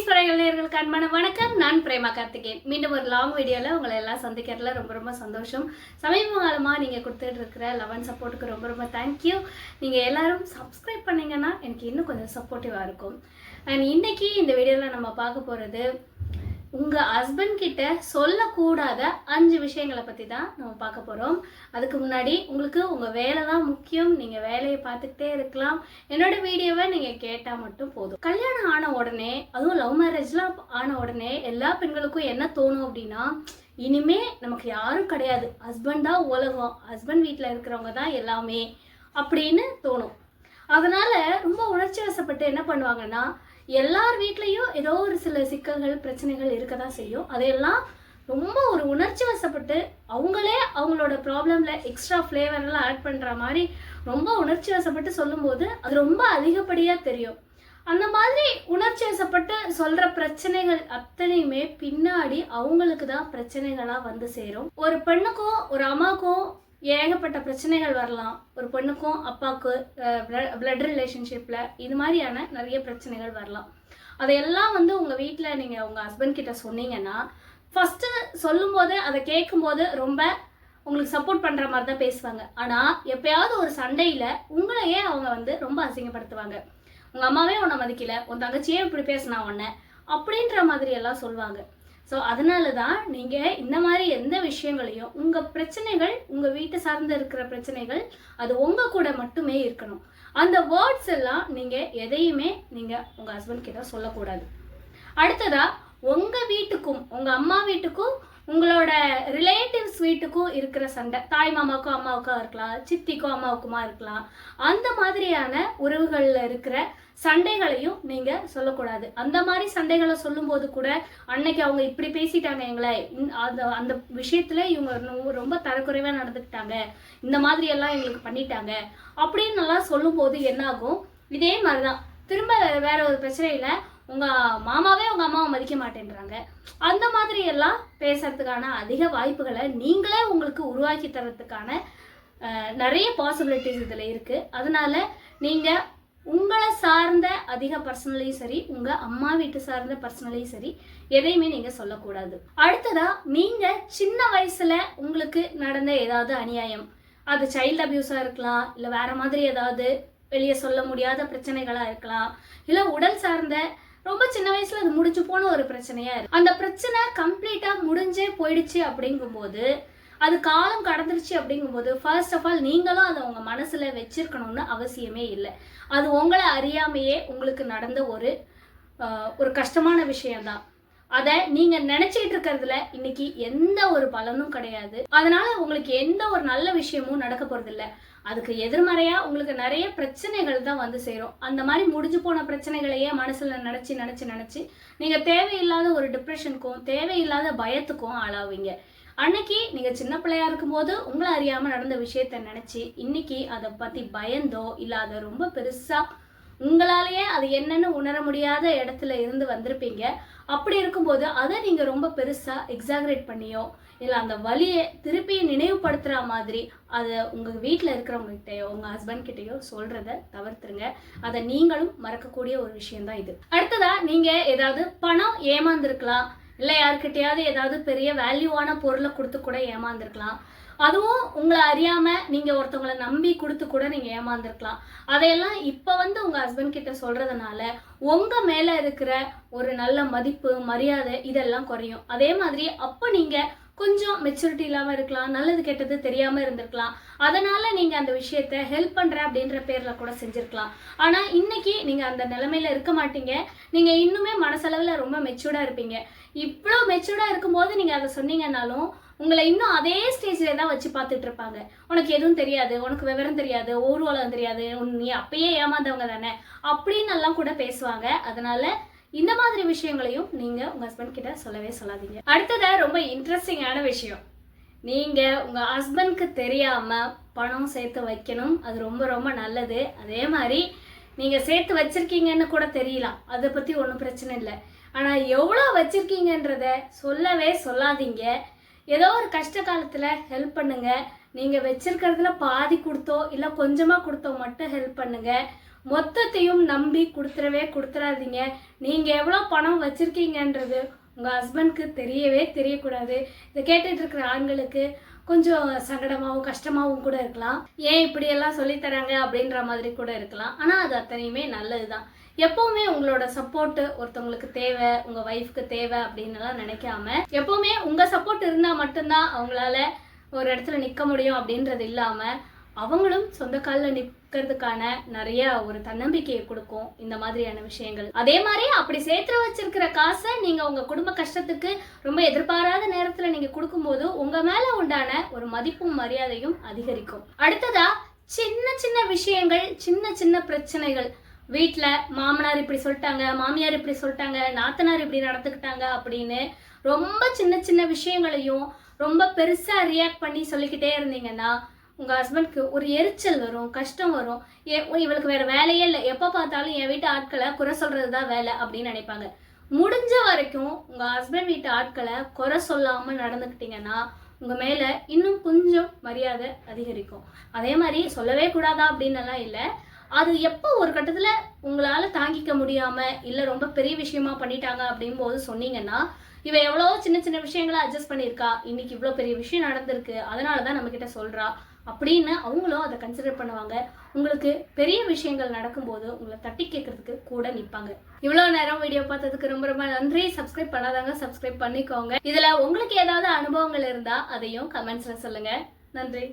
ஈஸ்வரர்கள் நேயர்களுக்கு அன்பான வணக்கம். நான் பிரேமா கார்த்திகேயன். மீண்டும் ஒரு லாங் வீடியோவில் உங்களை எல்லாம் சந்திக்கிறதுல ரொம்ப ரொம்ப சந்தோஷம். சமீப காலமாக நீங்கள் கொடுத்துட்டு இருக்கிற லவ் அண்ட் சப்போர்ட்டுக்கு ரொம்ப ரொம்ப தேங்க்யூ. நீங்கள் எல்லாரும் சப்ஸ்கிரைப் பண்ணிங்கன்னா எனக்கு இன்னும் கொஞ்சம் சப்போர்ட்டிவாக இருக்கும். அண்ட் இன்றைக்கி இந்த வீடியோவில் நம்ம பார்க்க போகிறது உங்கள் ஹஸ்பண்ட் கிட்ட சொல்லக்கூடாத 5 விஷயங்களை பற்றி தான் நம்ம பார்க்க போகிறோம். அதுக்கு முன்னாடி உங்களுக்கு உங்கள் வேலை தான் முக்கியம். நீங்கள் வேலையை பார்த்துக்கிட்டே இருக்கலாம். என்னோட வீடியோவை நீங்கள் கேட்டால் மட்டும் போதும். கல்யாணம் ஆன உடனே, அதுவும் லவ் மேரேஜ்லாம் ஆன உடனே எல்லா பெண்களுக்கும் என்ன தோணும் அப்படின்னா, இனிமே நமக்கு யாரும் கிடையாது, ஹஸ்பண்ட் தான் உலகம், ஹஸ்பண்ட் வீட்டில் இருக்கிறவங்க தான் எல்லாமே அப்படின்னு தோணும். அதனால் ரொம்ப உணர்ச்சி வசப்பட்டு என்ன பண்ணுவாங்கன்னா, எல்லார் வீட்லேயும் ஏதோ ஒரு சில சிக்கல்கள் பிரச்சனைகள் இருக்க தான் செய்யும். அதையெல்லாம் ரொம்ப ஒரு உணர்ச்சி வசப்பட்டு அவங்களே அவங்களோட ப்ராப்ளமில் எக்ஸ்ட்ரா ஃப்ளேவரெல்லாம் ஆட் பண்ணுற மாதிரி ரொம்ப உணர்ச்சி வசப்பட்டு சொல்லும்போது அது ரொம்ப அதிகப்படியாக தெரியும். அந்த மாதிரி உணர்ச்சி வசப்பட்டு சொல்கிற பிரச்சனைகள் அத்தனையுமே பின்னாடி அவங்களுக்கு தான் பிரச்சனைகளாக வந்து சேரும். ஒரு பெண்ணுக்கும் ஒரு அம்மாவுக்கும் ஏகப்பட்ட பிரச்சனைகள் வரலாம். ஒரு பெண்ணுக்கும் அப்பாவுக்கு பிளட் ரிலேஷன்ஷிப்பில் இது மாதிரியான நிறைய பிரச்சனைகள் வரலாம். அதையெல்லாம் வந்து உங்கள் வீட்டில் நீங்கள் உங்கள் ஹஸ்பண்ட் கிட்ட சொன்னீங்கன்னா, ஃபஸ்ட்டு சொல்லும்போது அதை கேட்கும்போது ரொம்ப உங்களுக்கு சப்போர்ட் பண்ணுற மாதிரி தான் பேசுவாங்க. ஆனால் எப்பயாவது ஒரு சண்டையில் உங்களையே அவங்க வந்து ரொம்ப அசிங்கப்படுத்துவாங்க. உங்கள் அம்மாவே உன்னை மதிக்கலை, உன் தங்கச்சியே இப்படி பேசினா உன்னை அப்படின்ற மாதிரி எல்லாம் சொல்லுவாங்க. ஸோ அதனால தான் நீங்கள் இந்த மாதிரி எந்த விஷயங்களையும் உங்கள் பிரச்சனைகள், உங்கள் வீட்டை சார்ந்து இருக்கிற பிரச்சனைகள் அது உங்கள் கூட மட்டுமே இருக்கணும். அந்த வேர்ட்ஸ் எல்லாம் நீங்கள் எதையுமே நீங்கள் உங்கள் ஹஸ்பண்ட் கிட்ட சொல்லக்கூடாது. அடுத்ததாக உங்கள் வீட்டுக்கும் உங்கள் அம்மா வீட்டுக்கும் உங்களோட ரிலேட்டிவ்ஸ் வீட்டுக்கும் இருக்கிற சண்டை, தாய் மாமாவுக்கும் அம்மாவுக்கும் இருக்கலாம், சித்திக்கும் அம்மாவுக்குமா இருக்கலாம், அந்த மாதிரியான உறவுகளில் இருக்கிற சண்டைகளையும் நீங்கள் சொல்லக்கூடாது. அந்த மாதிரி சண்டைகளை சொல்லும்போது கூட, அன்னைக்கு அவங்க இப்படி பேசிட்டாங்க எங்களை, அந்த விஷயத்தில் இவங்க ரொம்ப தரக்குறைவாக நடந்துக்கிட்டாங்க, இந்த மாதிரி எல்லாம் எங்களுக்கு பண்ணிட்டாங்க அப்படின்னு எல்லாம் சொல்லும்போது என்னாகும், இதே மாதிரி தான் திரும்ப வேற ஒரு பிரச்சனையில் உங்கள் மாமாவே உங்கள் அம்மாவை மதிக்க மாட்டேன்றாங்க, அந்த மாதிரி எல்லாம் பேசுறதுக்கான அதிக வாய்ப்புகளை நீங்களே உங்களுக்கு உருவாக்கி தரத்துக்கான நிறைய பாசிபிலிட்டிஸ் இதில் இருக்குது. அதனால் நீங்கள் உங்களை சார்ந்த அதிக பர்சனலையும் சரி, உங்கள் அம்மா வீட்டு சார்ந்த பர்சனலையும் சரி, எதையுமே நீங்கள் சொல்லக்கூடாது. அடுத்ததாக நீங்கள் சின்ன வயசில் உங்களுக்கு நடந்த ஏதாவது அநியாயம், அது சைல்டு அபியூஸாக இருக்கலாம், இல்லை வேறு மாதிரி ஏதாவது வெளியே சொல்ல முடியாத பிரச்சனைகளாக இருக்கலாம், இல்லை உடல் சார்ந்த ரொம்ப சின்ன வயசுல அது முடிஞ்சு போன ஒரு பிரச்சனையா இருக்கு. அந்த பிரச்சனை கம்ப்ளீட்டா முடிஞ்சே போயிடுச்சு அப்படிங்கும்போது, அது காலம் கடந்துருச்சு அப்படிங்கும்போது, ஃபர்ஸ்ட் ஆஃப் ஆல் நீங்களும் அதை உங்க மனசுல வச்சிருக்கணும்னு அவசியமே இல்லை. அது உங்களை அறியாமையே உங்களுக்கு நடந்த ஒரு கஷ்டமான விஷயம்தான். அதை நீங்க நினைச்சிட்டு இருக்கிறதுல இன்னைக்கு எந்த ஒரு பலனும் கிடையாது. அதனால உங்களுக்கு எந்த ஒரு நல்ல விஷயமும் நடக்க போறது இல்லை. அதுக்கு எதிர்மறையா உங்களுக்கு நிறைய பிரச்சனைகள் தான் வந்து சேரும். அந்த மாதிரி முடிஞ்சு போன பிரச்சனைகளையே மனசுல நினைச்சு நீங்க தேவையில்லாத ஒரு டிப்ரெஷனுக்கும் தேவையில்லாத பயத்துக்கும் ஆளாவீங்க. அன்னைக்கு நீங்க சின்ன பிள்ளையா இருக்கும்போது உங்களை அறியாம நடந்த விஷயத்த நினைச்சு இன்னைக்கு அதை பத்தி பயந்தோ இல்லை அதை ரொம்ப பெருசா உங்களாலேயே அது என்னன்னு உணர முடியாத இடத்துல இருந்து வந்திருப்பீங்க. அப்படி இருக்கும்போது அதை நீங்கள் ரொம்ப பெருசாக எக்ஸாகரேட் பண்ணியோ இல்லை அந்த வலியை திருப்பி நினைவுபடுத்துகிற மாதிரி அதை உங்கள் வீட்டில் இருக்கிறவங்ககிட்டயோ உங்கள் ஹஸ்பண்ட் கிட்டேயோ சொல்கிறத தவிர்த்துருங்க. அதை நீங்களும் மறக்கக்கூடிய ஒரு விஷயந்தான் இது. அடுத்ததாக நீங்கள் ஏதாவது பணம் ஏமாந்துருக்கலாம், இல்லை யாருக்கிட்டையாவது ஏதாவது பெரிய வேல்யூவான பொருளை கொடுத்து கூட ஏமாந்துருக்கலாம். அதுவும் உங்களை அறியாமல் நீங்கள் ஒருத்தவங்களை நம்பி கொடுத்து கூட நீங்கள் ஏமாந்துருக்கலாம். அதையெல்லாம் இப்போ வந்து உங்கள் ஹஸ்பண்ட் கிட்ட சொல்கிறதுனால உங்கள் மேலே இருக்கிற ஒரு நல்ல மதிப்பு மரியாதை இதெல்லாம் குறையும். அதே மாதிரி அப்போ நீங்கள் கொஞ்சம் மெச்சூரிட்டி இல்லாமல் இருக்கலாம், நல்லது கெட்டது தெரியாமல் இருந்திருக்கலாம். அதனால் நீங்கள் அந்த விஷயத்த ஹெல்ப் பண்ணுறேன் அப்படின்ற பேரில் கூட செஞ்சுருக்கலாம். ஆனால் இன்றைக்கி நீங்கள் அந்த நிலைமையில் இருக்க மாட்டீங்க. நீங்கள் இன்னுமே மனசளவில் ரொம்ப மெச்சூர்டாக இருப்பீங்க. இவ்வளோ மெச்சூர்டாக இருக்கும்போது நீங்கள் அதை சொன்னீங்கன்னாலும் உங்களை இன்னும் அதே ஸ்டேஜில் தான் வச்சு பார்த்துட்டு இருப்பாங்க. உனக்கு எதுவும் தெரியாது, உனக்கு விவரம் தெரியாது, ஊர் உலகம் தெரியாது, நீ அப்பயே ஏமாந்தவங்க தானே அப்படின்னு எல்லாம் கூட பேசுவாங்க. அதனால் இந்த மாதிரி விஷயங்களையும் நீங்கள் உங்கள் ஹஸ்பண்ட் கிட்ட சொல்லவே சொல்லாதீங்க. அடுத்ததாக ரொம்ப இன்ட்ரெஸ்டிங்கான விஷயம், நீங்கள் உங்கள் ஹஸ்பண்ட்க்கு தெரியாமல் பணம் சேர்த்து வைக்கணும். அது ரொம்ப ரொம்ப நல்லது. அதே மாதிரி நீங்கள் சேர்த்து வச்சுருக்கீங்கன்னு கூட தெரியலாம், அதை பற்றி ஒன்றும் பிரச்சனை இல்லை. ஆனால் எவ்வளோ வச்சுருக்கீங்கன்றத சொல்லவே சொல்லாதீங்க. ஏதோ ஒரு கஷ்ட காலத்தில் ஹெல்ப் பண்ணுங்கள். நீங்கள் வச்சுருக்கிறதுல பாதி கொடுத்தோ இல்லை கொஞ்சமாக கொடுத்தோ மட்டும் ஹெல்ப் பண்ணுங்கள். மொத்தத்தையும் நம்பி கொடுத்துறாதீங்க. நீங்கள் எவ்வளோ பணம் வச்சுருக்கீங்கன்றது உங்கள் ஹஸ்பண்ட்க்கு தெரியக்கூடாது. இதை கேட்டுட்டு இருக்கிற ஆண்களுக்கு கொஞ்சம் சங்கடமாகவும் கஷ்டமாகவும் கூட இருக்கலாம். ஏன் இப்படியெல்லாம் சொல்லித்தராங்க அப்படின்ற மாதிரி கூட இருக்கலாம். ஆனால் அது அத்தனையுமே நல்லது தான். எப்போவுமே உங்களோட சப்போர்ட்டு ஒருத்தவங்களுக்கு தேவை, உங்கள் ஒய்ஃப்க்கு தேவை அப்படின்னுலாம் நினைக்காம, எப்போவுமே உங்கள் சப்போர்ட் இருந்தால் மட்டும்தான் அவங்களால ஒரு இடத்துல நிற்க முடியும் அப்படின்றது இல்லாமல், அவங்களும் சொந்த காலில் நிற்கிறதுக்கான நிறைய ஒரு தன்னம்பிக்கையை கொடுக்கும் இந்த மாதிரியான விஷயங்கள். அதே மாதிரி அப்படி சேர்த்து வச்சிருக்கிற காசை நீங்கள் உங்கள் குடும்ப கஷ்டத்துக்கு ரொம்ப எதிர்பாராத நேரத்தில் நீங்கள் கொடுக்கும்போது உங்கள் மேலே உண்டான ஒரு மதிப்பும் மரியாதையும் அதிகரிக்கும். அடுத்ததா சின்ன சின்ன விஷயங்கள், சின்ன சின்ன பிரச்சனைகள், வீட்டில் மாமனார் இப்படி சொல்லிட்டாங்க, மாமியார் இப்படி சொல்லிட்டாங்க, நாத்தனார் இப்படி நடந்துக்கிட்டாங்க அப்படின்னு ரொம்ப சின்ன சின்ன விஷயங்களையும் ரொம்ப பெருசாக ரியாக்ட் பண்ணி சொல்லிக்கிட்டே இருந்தீங்கன்னா உங்கள் ஹஸ்பண்ட்க்கு ஒரு எரிச்சல் வரும், கஷ்டம் வரும். இவளுக்கு வேறு வேலையே இல்லை, எப்போ பார்த்தாலும் என் வீட்டு ஆட்களை குறை சொல்கிறது தான் வேலை அப்படின்னு நினைப்பாங்க. முடிஞ்ச வரைக்கும் உங்கள் ஹஸ்பண்ட் வீட்டு ஆட்களை குறை சொல்லாமல் நடந்துக்கிட்டிங்கன்னா உங்கள் மேலே இன்னும் கொஞ்சம் மரியாதை அதிகரிக்கும். அதே மாதிரி சொல்லவே கூடாதா அப்படின்னலாம் இல்லை. அது எப்போ ஒரு கட்டத்தில் உங்களால் தாங்கிக்க முடியாமல் இல்லை ரொம்ப பெரிய விஷயமா பண்ணிட்டாங்க அப்படிங்கும்போது சொன்னீங்கன்னா, இவ எவ்வளோ சின்ன சின்ன விஷயங்களை அட்ஜஸ்ட் பண்ணியிருக்கா, இன்னைக்கு இவ்வளோ பெரிய விஷயம் நடந்திருக்கு, அதனால தான் நம்மக்கிட்ட சொல்கிறா அப்படின்னு அவங்களும் அதை கன்சிடர் பண்ணுவாங்க. உங்களுக்கு பெரிய விஷயங்கள் நடக்கும்போது உங்களை தட்டி கேட்கறதுக்கு கூட நிற்பாங்க. இவ்வளோ நேரம் வீடியோ பார்த்ததுக்கு ரொம்ப ரொம்ப நன்றி. சப்ஸ்கிரைப் பண்ணாதாங்க சப்ஸ்கிரைப் பண்ணிக்கோங்க. இதில் உங்களுக்கு ஏதாவது அனுபவங்கள் இருந்தால் அதையும் கமெண்ட்ஸில் சொல்லுங்கள். நன்றி.